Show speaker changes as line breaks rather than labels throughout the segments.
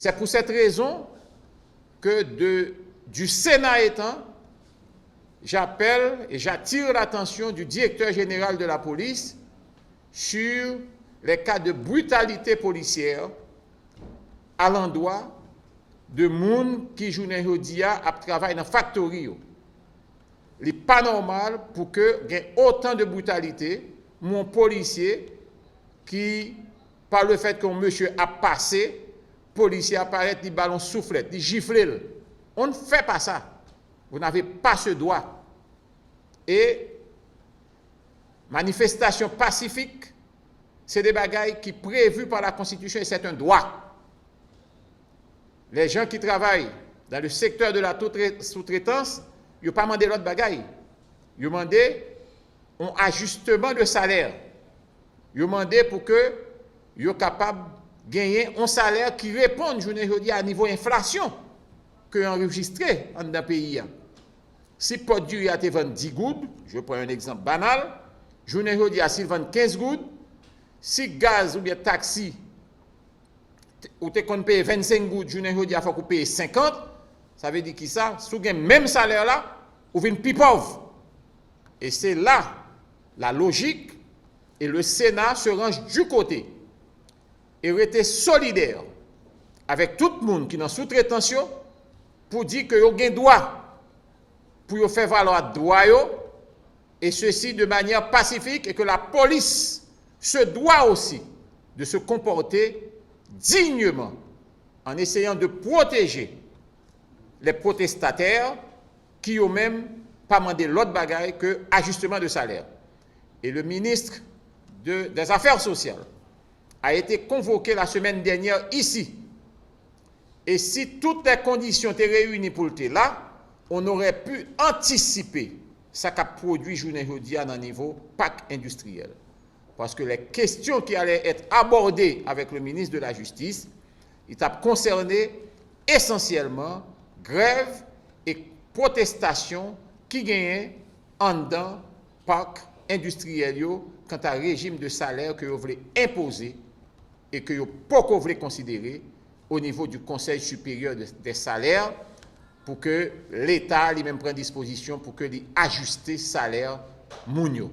C'est pour cette raison que du Sénat étant, j'appelle et j'attire l'attention du directeur général de la police sur les cas de brutalité policière à l'endroit de gens qui journée aujourd'hui à travailler dans la factory. Il n'est pas normal pour que il y ait autant de brutalité, mon policier qui, par le fait qu'un monsieur a passé, policier apparaît, il ballon soufflette, il gifle. On ne fait pas ça. Vous n'avez pas ce droit. Et manifestation pacifique, c'est des bagailles qui sont prévues par la Constitution et c'est un droit. Les gens qui travaillent dans le secteur de la sous-traitance, ils n'ont pas demandé l'autre bagaille. Ils ont demandé un ajustement de salaire. Ils ont demandé pour que ils soient capables de gagner un salaire qui réponde, je ne dis à niveau inflation que enregistré dans le pays. Si produit a été vendu 10 gouttes, je prends un exemple banal, je ne dis à s'il vend 15 gouttes, si gaz ou bien taxi, ou tu qu'on paye 25 gouttes, je ne dis à faut qu'on paye 50, ça veut dire que ça, si vous avez le même salaire là, vous venez plus pauvre. Et c'est là la logique, et le Sénat se range du côté et rester solidaire avec tout le monde qui est dans sous-traitance pour dire que vous avez un droit pour faire valoir droit et ceci de manière pacifique et que la police se doit aussi de se comporter dignement en essayant de protéger les protestataires qui ont même pas demandé l'autre bagaille que ajustement de salaire. Et le ministre des Affaires sociales a été convoqué la semaine dernière ici. Et si toutes les conditions étaient réunies pour le là, on aurait pu anticiper ce qu'a produit journée aujourd'hui à un niveau PAC industriel. Parce que les questions qui allaient être abordées avec le ministre de la Justice, ils ont concerné essentiellement grève et protestation qui gagnent en dedans PAC industriel quant à régime de salaire que vous voulez imposer et que vous voulez considérer au niveau du Conseil supérieur des salaires pour que l'État lui-même prenne disposition pour que les ajuster salaire mounio.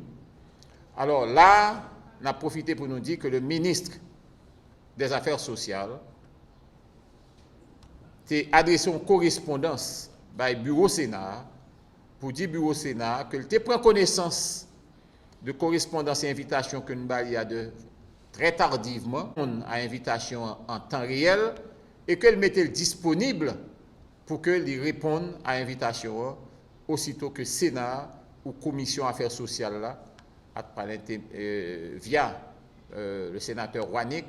Alors là, on a profité pour nous dire que le ministre des Affaires sociales a adressé une correspondance au Bureau Sénat pour dire au Bureau Sénat que il prend connaissance de correspondance et invitation que nous avons de très tardivement à invitation en temps réel et qu'elle mettait disponible pour qu'elle réponde à l'invitation aussitôt que Sénat ou Commission Affaires sociales là, via le sénateur Wanik,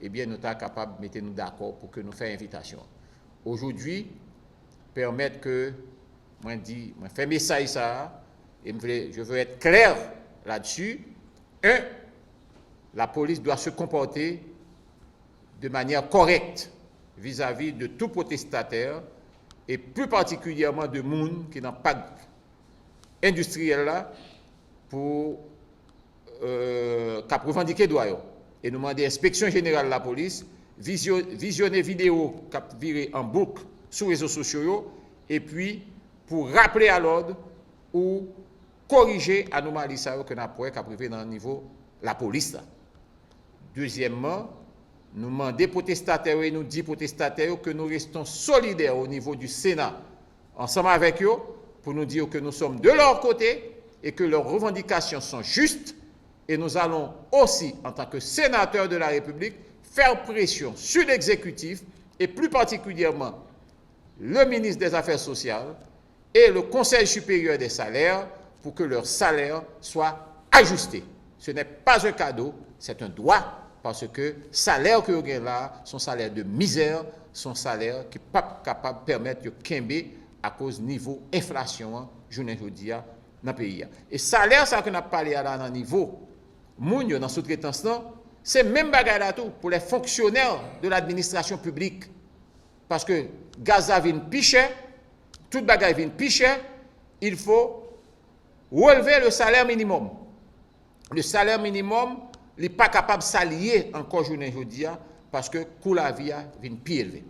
eh bien nous sommes capables de mettre nous d'accord pour que nous fassions invitation. Aujourd'hui, permettre que moi fais message ça et je veux être clair là-dessus. La police doit se comporter de manière correcte vis-à-vis de tout protestataire et plus particulièrement de monde qui n'ont pas industriel là pour revendiquer droit. Et nous demandons l'inspection générale de la police visionner vidéo qui viré en boucle sur les réseaux sociaux et puis pour rappeler à l'ordre ou corriger anomalie que nous avons privé dans le niveau de la police. Là. Deuxièmement, nous demandons protestataires et nous disons protestataires que nous restons solidaires au niveau du Sénat, ensemble avec eux, pour nous dire que nous sommes de leur côté et que leurs revendications sont justes. Et nous allons aussi, en tant que sénateurs de la République, faire pression sur l'exécutif et plus particulièrement le ministre des Affaires sociales et le Conseil supérieur des salaires pour que leurs salaires soient ajustés. Ce n'est pas un cadeau, c'est un droit. Parce que le salaire que vous avez là, son salaire de misère, son salaire qui n'est pas capable de permettre de quimber à cause du niveau inflation, je ne vous dis, dans le pays. Et le salaire, ça que nous avons parlé là, dans le niveau, dans la sous-traitance, c'est même bagarre là tout pour les fonctionnaires de l'administration publique. Parce que gaz vient plus cher, toute bagarre vient plus cher, il faut relever le salaire minimum. Le salaire minimum, il n'est pas capable de s'allier encore journée aujourd'hui parce que coût la vie vient plus élevé.